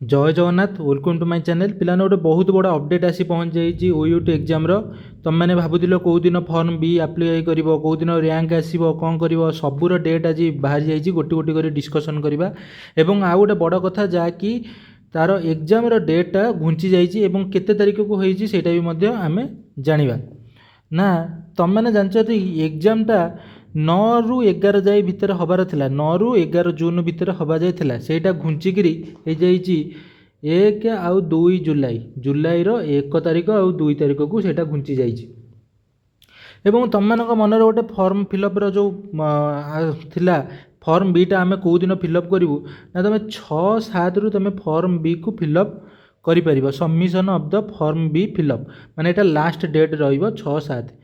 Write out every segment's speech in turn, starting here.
जय Jagannath welcome to my channel पिला गोटे बहुत बड़ा अपडेट आसी पहुँच जाइए ओयूटी एग्जाम तुम मैंने भावुल कौ दिन फॉर्म बी आप्लाय कर कौ दिन रैंक आसो कौन कर सबूर डेट आज बाहरी जाइए गोटी गोटी कर डिस्कसन करवा एवं आउ गोटे बड़ कथा जहाँकि तार एग्जाम डेटा घुंची जाइए केते तारीख को होता भी आम जाना ना तुम मैंने जानते एग्जामटा 9 ରୁ 11 जाए भितर हबार थिला 9 ରୁ 11 जून भितर हवा जाइथिला सेटा घुंचिकी हो जाइए 1 आउ 2 जुलाई जुलाई 1 तारीख आउ 2 तारीख को सेटा घुंची जाइए एवं तुम मान मन गोटे फॉर्म फिलअप जो थिला फॉर्म बी टा आम कौ दिन फिलअप करूँ ना तुम 6/7 रु तुम फॉर्म बी को फिलअप कर submission of the form B fill up माने एटा लास्ट डेट रहिबो 6/7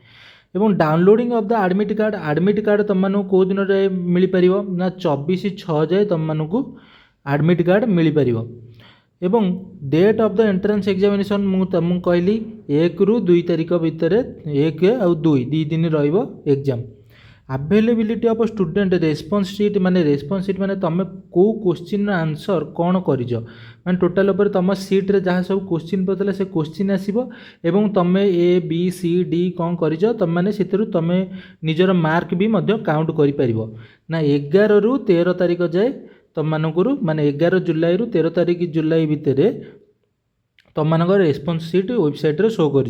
एवं downloading of the admit card तुम मानू कौ दिन मिल पार ना 24/6 जाए तुम मानू आडमिट कार्ड मिल पार एवं date of the entrance examination मुझे कहली 1 ରୁ 2 तारीख भितर 1 आउ 2 दिन रहिबो exam availability of student response sheet माने तुम को क्वेश्चन आंसर कौन कर माने टोटाल उपर तुम सीट रे जहाँ सब क्वेश्चन पड़ता से क्वेश्चन आसो एवं तुम ए बी सी डी कौन कर तुम मैंने से तुम निजर मार्क भी काउंट कर ना 11 ରୁ 13 तारीख जाए तुम मानक माने 11 जुलाई ରୁ 13 तारीख जुलाई भितर तुम मान रेस्पॉन्स शीट वेबसाइट रे शो कर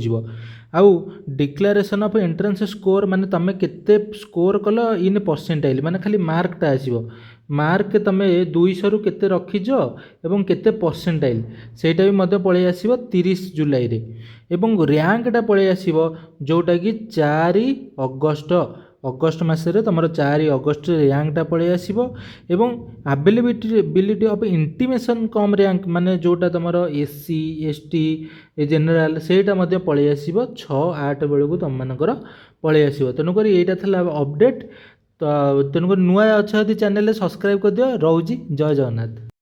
आउ डिक्लेरेशन ऑफ एंट्रेंस स्कोर माने तुम केते स्कोर कल इन परसेंटाइल माने खाली मार्कटा आसो मार्क तुम 200 ରୁ केते रखीज एवं केते परसेंटाइल सेटा भी पलि आसो 30 जुलाई रे एवं रैंकटा पलि आसो जोटा कि 4 अगस्त मसरे तुम 4 अगस्त रैंकटा पलि आसो एवं availability of intimation come rank माने जोटा तुम एससी एसटी जनरल सेटा पलि आसो 6-8 बेलू तुम मानकर पलि आसो तेणुक यहाँ अपडेट तो तेणुक नुआ अच्छा चैनल सब्सक्राइब कर दियो रोजी जय जगन्नाथ।